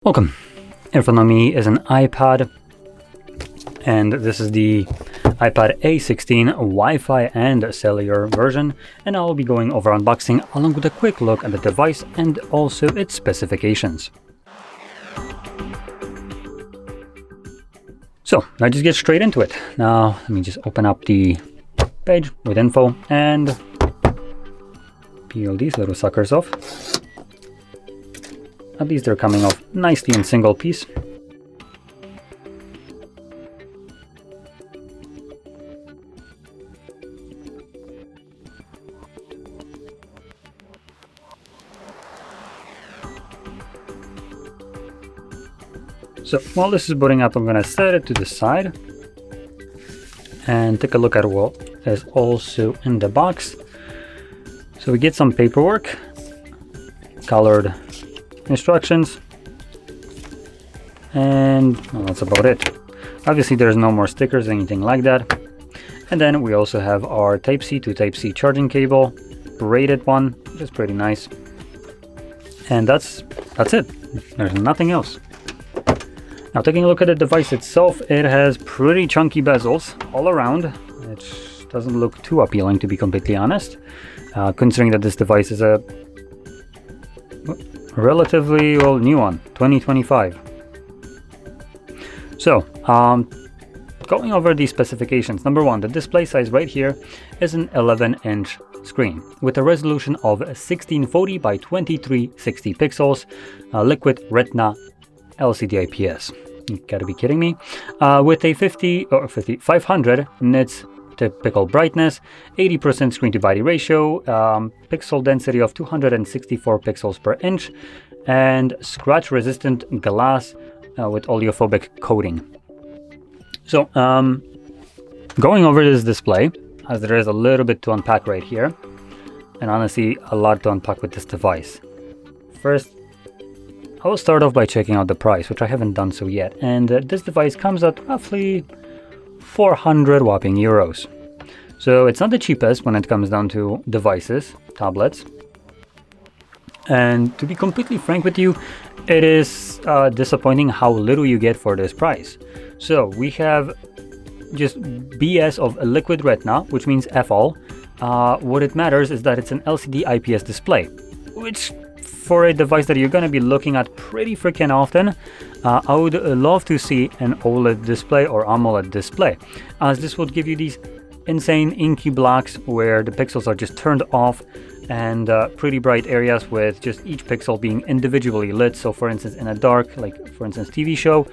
Welcome. In front of me is an iPad, and this is the iPad A16 Wi-Fi and cellular version, and I'll be going over unboxing along with a quick look at the device and also its specifications. So let's just get straight into it. Now let me just open up the page with info and peel these little suckers off. At least they're coming off nicely in single piece. So while this is booting up, I'm going to set it to the side and take a look at what is also in the box. So we get some paperwork, colored instructions, and well, that's about it. Obviously there's no more stickers or anything like that. And then we also have our Type-C to Type-C charging cable, braided one, which is pretty nice. And that's it. There's nothing else. Now taking a look at the device itself, it has pretty chunky bezels all around, which doesn't look too appealing, to be completely honest, considering that this device is a relatively new one, 2025. So going over the specifications. Number one, the display size right here is an 11-inch screen with a resolution of 1640 by 2360 pixels, liquid retina LCD IPS. You gotta be kidding me. With a 500 nits typical brightness, 80% screen to body ratio, pixel density of 264 pixels per inch, and scratch resistant glass with oleophobic coating. So going over this display, as there is a little bit to unpack right here, and honestly a lot to unpack with this device. First, I will start off by checking out the price, which I haven't done so yet, and this device comes at roughly 400 whopping euros. So it's not the cheapest when it comes down to devices, tablets. And to be completely frank with you, it is disappointing how little you get for this price. So we have just BS of a liquid retina, which means FL. What it matters is that it's an LCD IPS display, which for a device that you're going to be looking at pretty freaking often, I would love to see an OLED display or AMOLED display, as this would give you these insane inky blacks where the pixels are just turned off, and pretty bright areas with just each pixel being individually lit. So for instance, in a dark, like for instance TV show,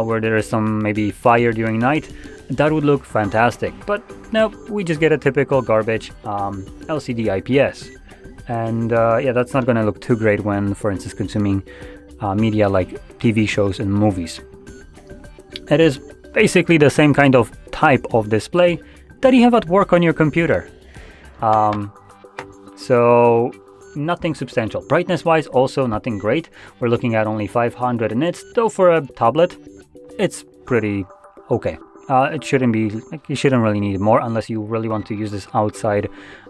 where there is some maybe fire during night, that would look fantastic. But no, we just get a typical garbage LCD IPS. And yeah, that's not going to look too great when, for instance, consuming media like TV shows and movies. It is basically the same kind of type of display that you have at work on your computer. So nothing substantial. Brightness-wise, also nothing great. We're looking at only 500 nits, though for a tablet, it's pretty okay. It shouldn't be, like, you shouldn't really need more unless you really want to use this outside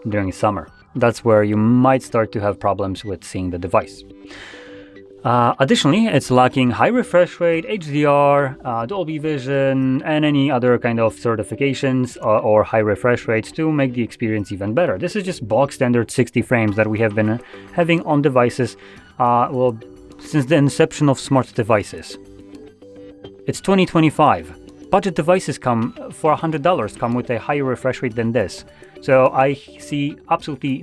during summer. That's where you might start to have problems with seeing the device. Additionally, it's lacking high refresh rate, HDR, Dolby Vision, and any other kind of certifications or high refresh rates to make the experience even better. This is just bog standard 60 frames that we have been having on devices well, since the inception of smart devices. It's 2025. Budget devices come for $100 come with a higher refresh rate than this. So I see absolutely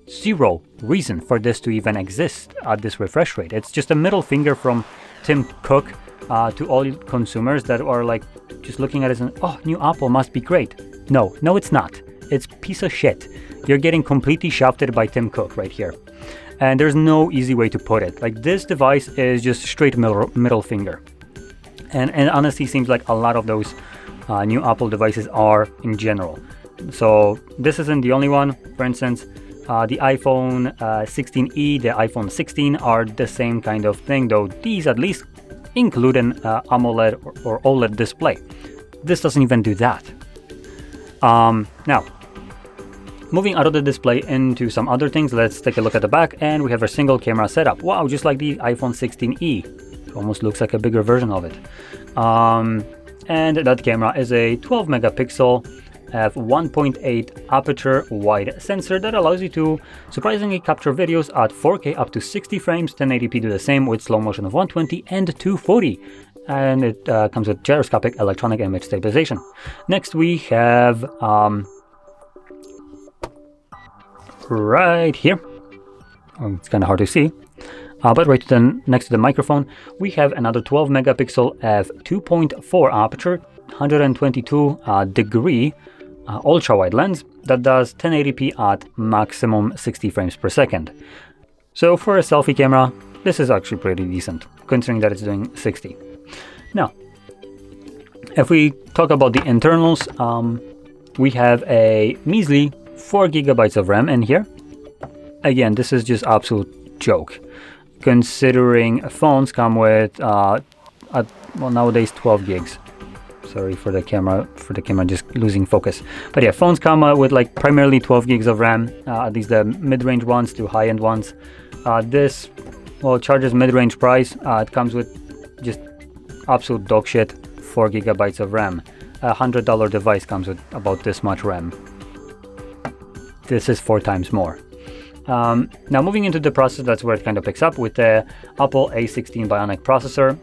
zero reason for this to even exist at this refresh rate. It's just a middle finger from Tim Cook to all consumers that are like just looking at it and, oh, new Apple must be great. No, it's not. It's piece of shit. You're getting completely shafted by Tim Cook right here. And there's no easy way to put it. Like, this device is just straight middle finger. And honestly seems like a lot of those new Apple devices are in general. So this isn't the only one. For instance, the iPhone 16e, the iPhone 16 are the same kind of thing, though these at least include an AMOLED or OLED display. This doesn't even do that. Now, Moving out of the display into some other things, let's take a look at the back, and we have a single camera setup. Wow, just like the iPhone 16e. It almost looks like a bigger version of it. And that camera is a 12 megapixel f1.8 aperture wide sensor that allows you to surprisingly capture videos at 4K up to 60 frames. 1080p do the same with slow motion of 120 and 240. And it comes with gyroscopic electronic image stabilization. Next we have right here, it's kind of hard to see, but right next to the microphone, we have another 12 megapixel f2.4 aperture, 122 degree ultra wide lens that does 1080p at maximum 60 frames per second. So for a selfie camera, this is actually pretty decent, considering that it's doing 60. Now, if we talk about the internals, we have a measly 4 gigabytes of RAM in here. Again, this is just absolute joke, considering phones come with well, nowadays 12 gigs. Sorry for the camera just losing focus. But yeah, phones come with like primarily 12 gigs of RAM, at least the mid-range ones to high-end ones. This, well, charges mid-range price. It comes with just absolute dog shit, 4 gigabytes of RAM. A $100 device comes with about this much RAM. This is 4 times more. Now moving into the processor, that's where it kind of picks up with the Apple A16 Bionic processor.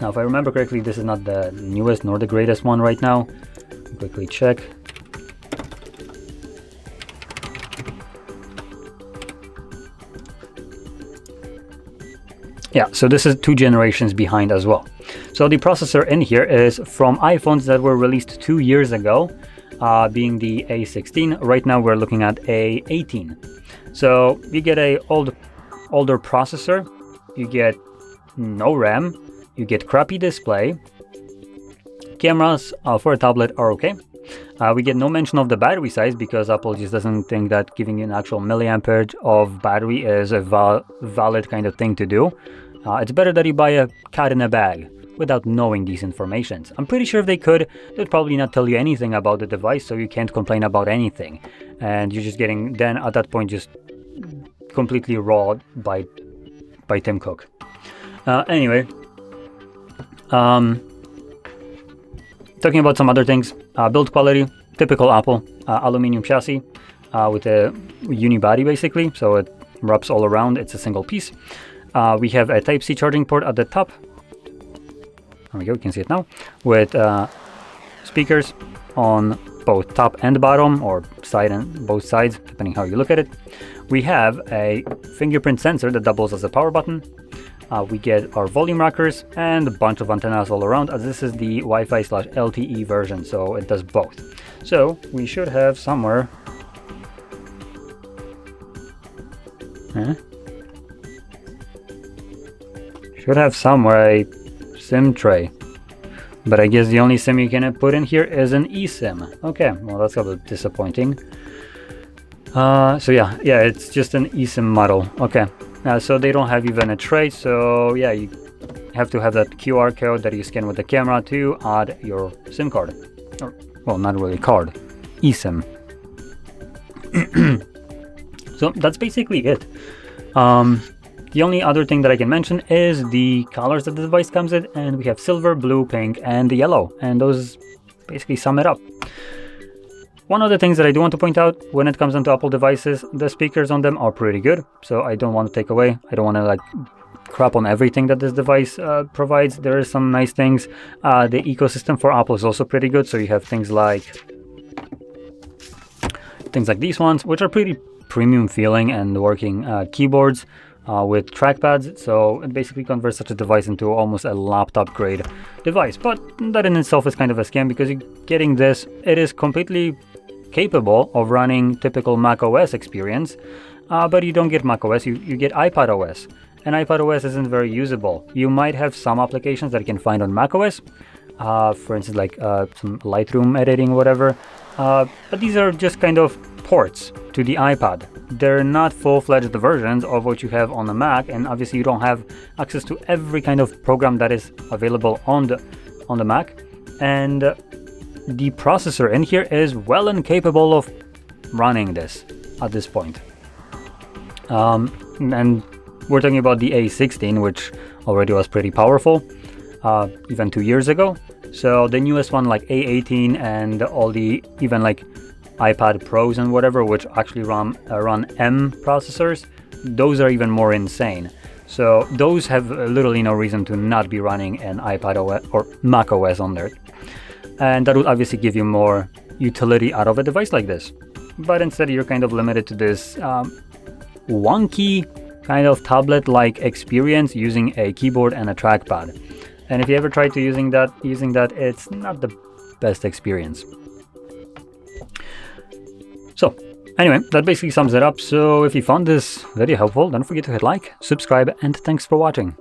Now if I remember correctly, this is not the newest nor the greatest one right now. Quickly check. Yeah, so this is 2 generations behind as well. So the processor in here is from iPhones that were released 2 years ago, being the A16. Right now we're looking at A18. So you get a older processor, you get no RAM, you get crappy display. Cameras for a tablet are okay. We get no mention of the battery size because Apple just doesn't think that giving you an actual milliampere of battery is a valid kind of thing to do. It's better that you buy a cat in a bag without knowing these informations. I'm pretty sure if they could, they'd probably not tell you anything about the device, so you can't complain about anything. And you're just getting, then at that point, just completely raw by Tim Cook. Anyway, talking about some other things, build quality, typical Apple, aluminum chassis with a unibody basically, so it wraps all around, it's a single piece. We have a Type-C charging port at the top. There we go, you can see it now, with speakers on both top and bottom, or side and both sides, depending how you look at it. We have a fingerprint sensor that doubles as a power button. We get our volume rockers and a bunch of antennas all around, as this is the Wi-Fi/LTE version, so it does both. So we should have somewhere a SIM tray, but I guess the only SIM you can put in here is an eSIM. Okay, well that's a bit disappointing. So yeah, it's just an eSIM model. Okay, so they don't have even a tray, so yeah, you have to have that QR code that you scan with the camera to add your SIM card. Or, well, not really card, eSIM. So that's basically it. The only other thing that I can mention is the colors that the device comes in, and we have silver, blue, pink, and yellow, and those basically sum it up. One of the things that I do want to point out when it comes into Apple devices, the speakers on them are pretty good, so I don't want to take away. I don't want to like crap on everything that this device provides. There are some nice things. The ecosystem for Apple is also pretty good, so you have things like these ones, which are pretty premium feeling and working keyboards. With trackpads, so it basically converts such a device into almost a laptop grade device. But that in itself is kind of a scam, because you're getting this, it is completely capable of running typical Mac OS experience, but you don't get Mac OS, you get iPad OS, and iPad OS isn't very usable. You might have some applications that you can find on Mac OS, for instance like some Lightroom editing or whatever, but these are just kind of ports to the iPad. They're not full-fledged versions of what you have on the Mac, and obviously you don't have access to every kind of program that is available on the Mac. And the processor in here is well and capable of running this at this point. And we're talking about the A16, which already was pretty powerful, even 2 years ago. So the newest one, like A18 and all the even like iPad Pros and whatever, which actually run M processors, those are even more insane. So those have literally no reason to not be running an iPad OS or Mac OS on there. And that would obviously give you more utility out of a device like this. But instead you're kind of limited to this wonky kind of tablet-like experience using a keyboard and a trackpad. And if you ever try to using that, it's not the best experience. So anyway, that basically sums it up. So if you found this video helpful, don't forget to hit like, subscribe, and thanks for watching.